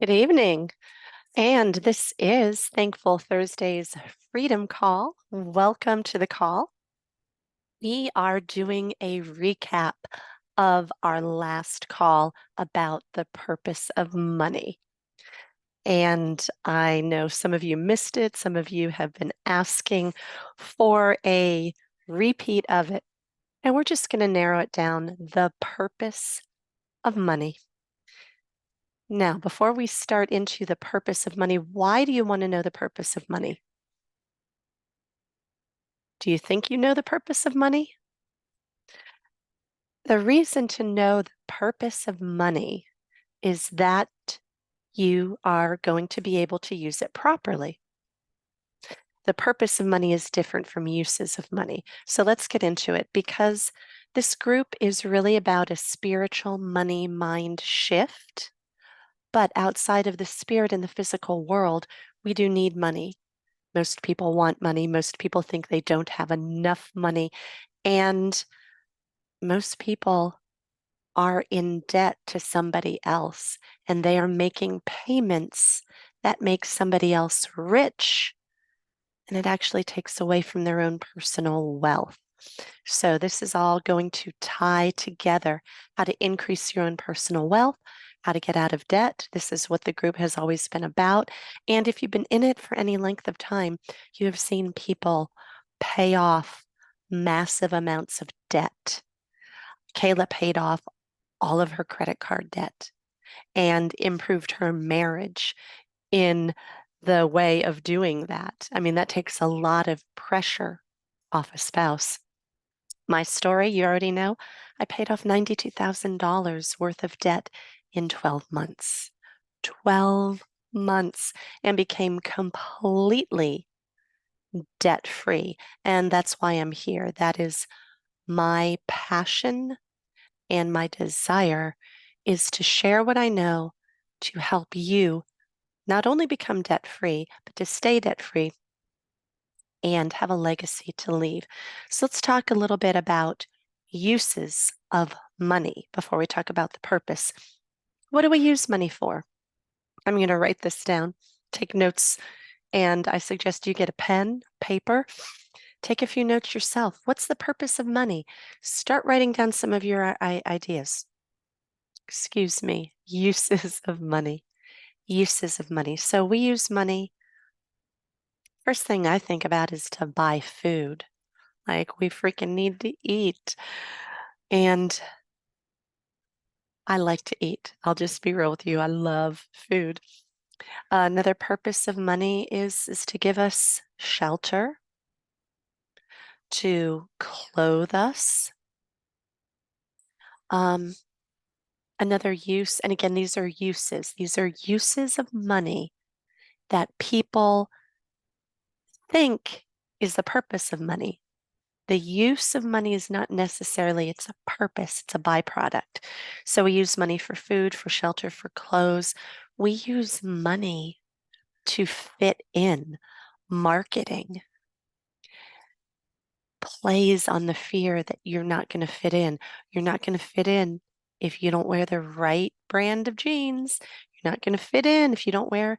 Good evening. And this is Thankful Thursday's Freedom Call. Welcome to the call. We are doing a recap of our last call about the purpose of money. And I know some of you missed it. Some of you have been asking for a repeat of it. And we're just going to narrow it down, the purpose of money. Now, before we start into the purpose of money, why do you want to know the purpose of money? Do you think you know the purpose of money? The reason to know the purpose of money is that you are going to be able to use it properly. The purpose of money is different from uses of money. So let's get into it because this group is really about a spiritual money mind shift. But outside of the spirit and the physical world, we do need money. Most people want money. Most people think they don't have enough money. And most people are in debt to somebody else and they are making payments that make somebody else rich. And it actually takes away from their own personal wealth. So, this is all going to tie together how to increase your own personal wealth, how to get out of debt. This is what the group has always been about. And if you've been in it for any length of time, you have seen people pay off massive amounts of debt. Kayla paid off all of her credit card debt and improved her marriage in the way of doing that. I mean, that takes a lot of pressure off a spouse. My story, you already know, I paid off $92,000 worth of debt in 12 months. 12 months and became completely debt free. And that's why I'm here. That is my passion and my desire is to share what I know to help you not only become debt free, but to stay debt free and have a legacy to leave. So let's talk a little bit about uses of money before we talk about the purpose. What do we use money for? I'm going to write this down, take notes, and I suggest you get a pen, paper, take a few notes yourself. What's the purpose of money? Start writing down some of your ideas. Excuse me, uses of money. Uses of money. So we use money. First thing I think about is to buy food. Like we freaking need to eat. And I like to eat. I'll just be real with you. I love food. Another purpose of money is to give us shelter, to clothe us. Um, Another use, and again, these are uses. These are uses of money that people think is the purpose of money. The use of money is not necessarily, it's a purpose, it's a byproduct. So we use money for food, for shelter, for clothes. We use money to fit in. Marketing plays on the fear that you're not going to fit in. You're not going to fit in if you don't wear the right brand of jeans. You're not going to fit in if you don't wear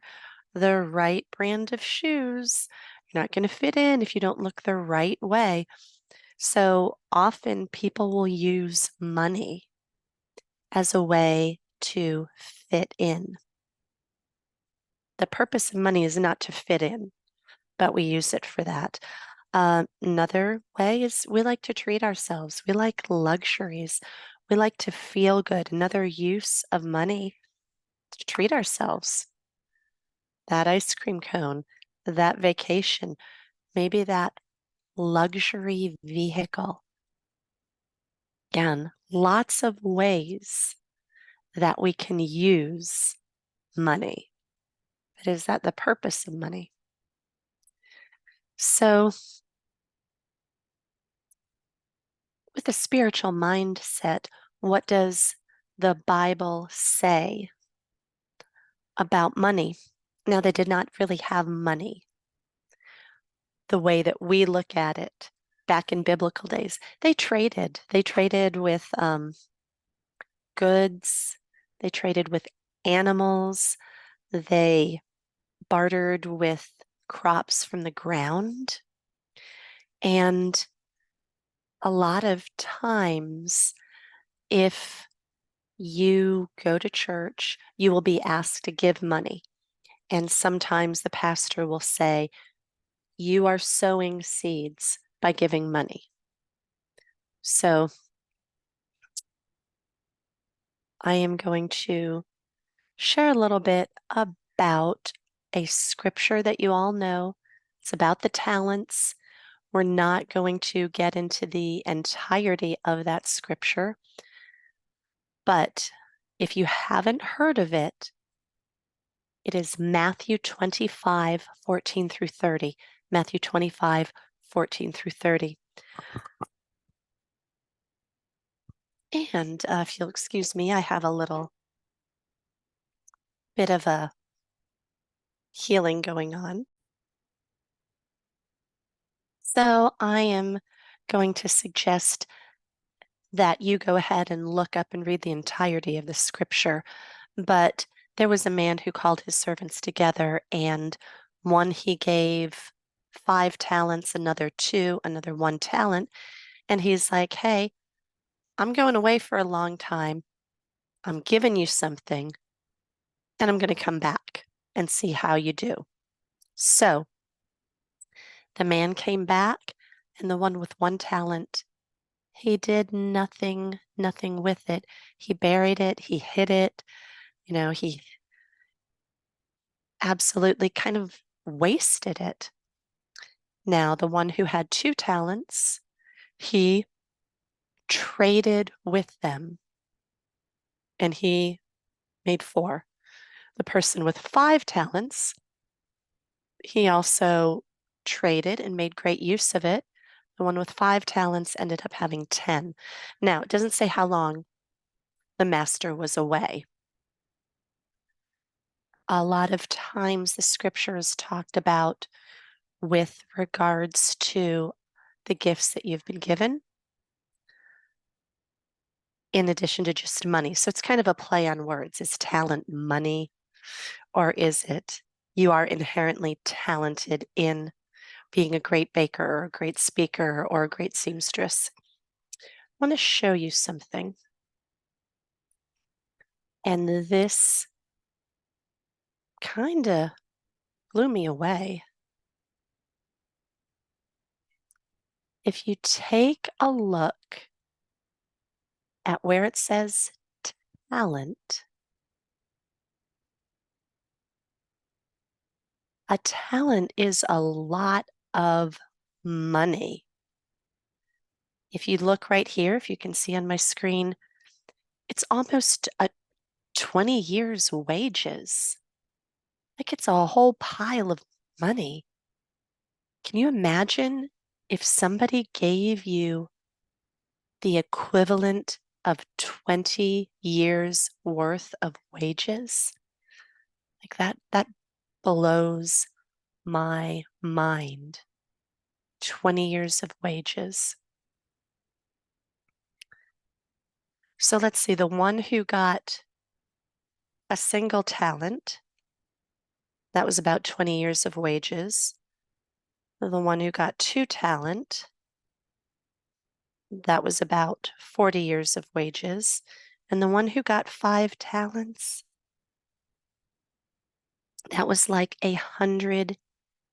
the right brand of shoes. You're not going to fit in if you don't look the right way. So often people will use money as a way to fit in. The purpose of money is not to fit in, but we use it for that. Another way is we like to treat ourselves. We like luxuries. We like to feel good. Another use of money to treat ourselves. That ice cream cone, that vacation, maybe that luxury vehicle. Again, lots of ways that we can use money. But is that the purpose of money? So, with a spiritual mindset, what does the Bible say about money? Now, they did not really have money the way that we look at it back in biblical days. They traded. They traded with goods. They traded with animals. they bartered with crops from the ground. And a lot of times, if you go to church, you will be asked to give money. And sometimes the pastor will say, you are sowing seeds by giving money. So I am going to share a little bit about a scripture that you all know. It's about the talents. We're not going to get into the entirety of that scripture, but if you haven't heard of it, it is Matthew 25, 14 through 30. Matthew 25, 14 through 30. And if you'll excuse me, I have a little bit of a healing going on. So I am going to suggest that you go ahead and look up and read the entirety of the scripture. But there was a man who called his servants together, and one he gave 5 talents, another 2, another 1 talent. And he's like, hey, I'm going away for a long time. I'm giving you something, and I'm going to come back and see how you do. So the man came back, and the one with 1 talent, he did nothing with it. He buried it, he hid it, he absolutely kind of wasted it. Now, the one who had 2 talents, he traded with them and he made 4. The person with 5 talents, he also traded and made great use of it. The one with 5 talents ended up having 10. Now, it doesn't say how long the master was away. A lot of times the scripture is talked about with regards to the gifts that you've been given, in addition to just money. So it's kind of a play on words. Is talent money, or is it you are inherently talented in being a great baker or a great speaker or a great seamstress? I want to show you something. And this kind of blew me away. If you take a look at where it says talent, a talent is a lot of money. If you look right here, if you can see on my screen, it's almost a 20 years wages. Like it's a whole pile of money. Can you imagine if somebody gave you the equivalent of 20 years worth of wages? Like that blows my mind. 20 years of wages. So let's see, the one who got a single talent, that was about 20 years of wages. The one who got 2 talent, that was about 40 years of wages. And the one who got 5 talents, that was like 100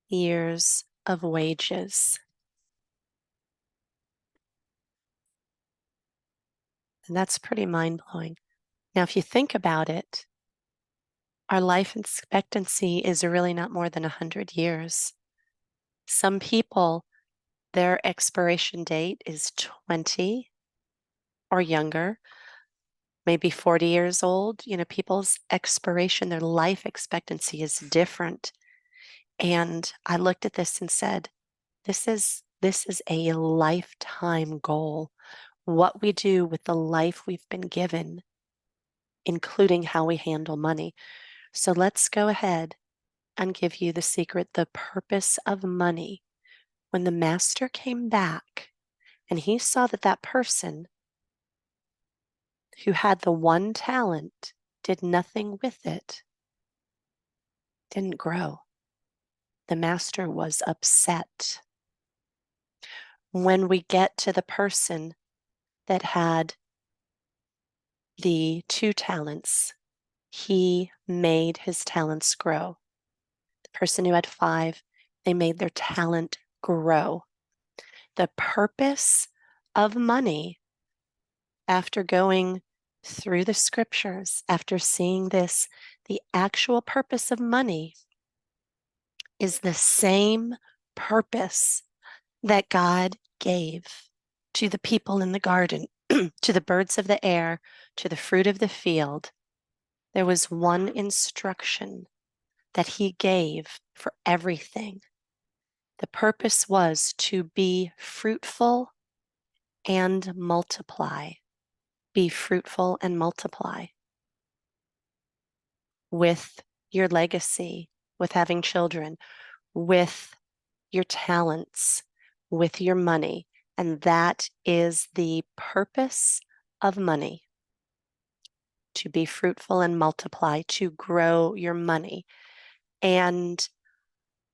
years of wages. And that's pretty mind-blowing. Now, if you think about it, our life expectancy is really not more than 100 years. Some people, their expiration date is 20 or younger, maybe 40 years old. People's expiration, their life expectancy is different. And I looked at this and said, this is a lifetime goal. What we do with the life we've been given, including how we handle money. So let's go ahead and give you the secret, the purpose of money. When the master came back and he saw that that person who had the 1 talent did nothing with it, didn't grow. The master was upset. When we get to the person that had the 2 talents, he made his talents grow. The person who had 5, they made their talent grow. The purpose of money, after going through the scriptures, after seeing this, the actual purpose of money is the same purpose that God gave to the people in the garden, to the birds of the air, to the fruit of the field. There was one instruction that he gave for everything. The purpose was to be fruitful and multiply. Be fruitful and multiply with your legacy, with having children, with your talents, with your money. And that is the purpose of money, to be fruitful and multiply, to grow your money. And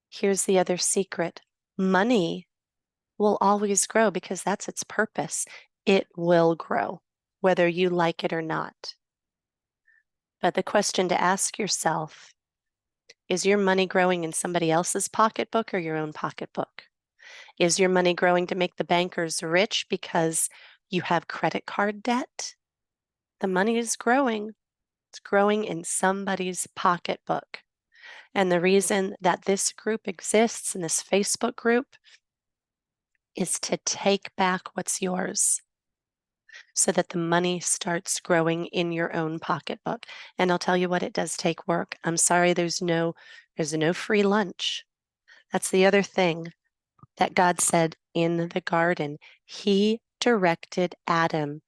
here's the other secret. Money will always grow because that's its purpose. It will grow, whether you like it or not. But the question to ask yourself, is your money growing in somebody else's pocketbook or your own pocketbook? Is your money growing to make the bankers rich because you have credit card debt? The money is growing. It's growing in somebody's pocketbook. And the reason that this group exists, in this Facebook group, is to take back what's yours so that the money starts growing in your own pocketbook. And I'll tell you what, it does take work. I'm sorry, there's no free lunch. That's the other thing that God said in the garden. He directed Adam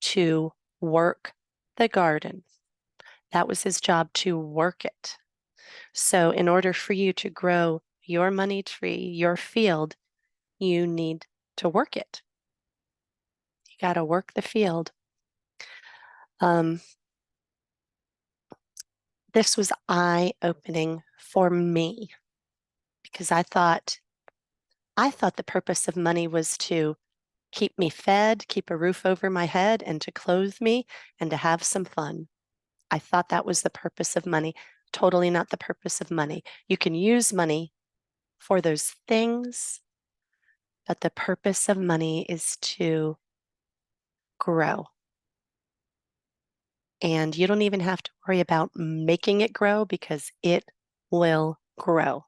to work the garden. That was his job, to work it. So in order for you to grow your money tree, your field, you need to work it. You got to work the field. This was eye-opening for me because I thought the purpose of money was to keep me fed, keep a roof over my head, and to clothe me and to have some fun. I thought that was the purpose of money. Totally not the purpose of money. You can use money for those things, but the purpose of money is to grow. And you don't even have to worry about making it grow because it will grow.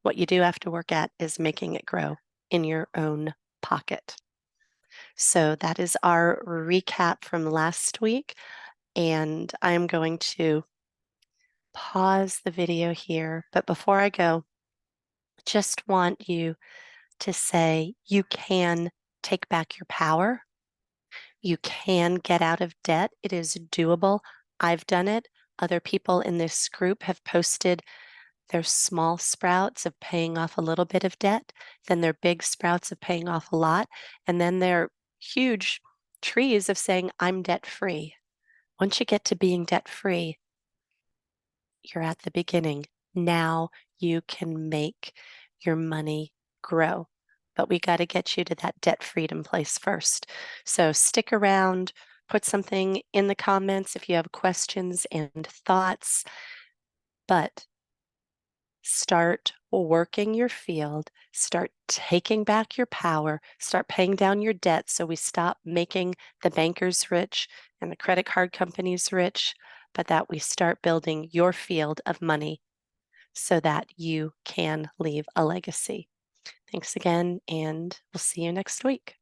What you do have to work at is making it grow in your own pocket. So that is our recap from last week. And I'm going to pause the video here. But before I go, just want you to say you can take back your power. You can get out of debt. It is doable. I've done it. Other people in this group have posted their small sprouts of paying off a little bit of debt, then their big sprouts of paying off a lot, and then their huge trees of saying, I'm debt free. Once you get to being debt free, you're at the beginning. Now you can make your money grow. But we got to get you to that debt freedom place first. So stick around, put something in the comments if you have questions and thoughts. But start working your field, start taking back your power, start paying down your debt so we stop making the bankers rich and the credit card companies rich, but that we start building your field of money so that you can leave a legacy. Thanks again, and we'll see you next week.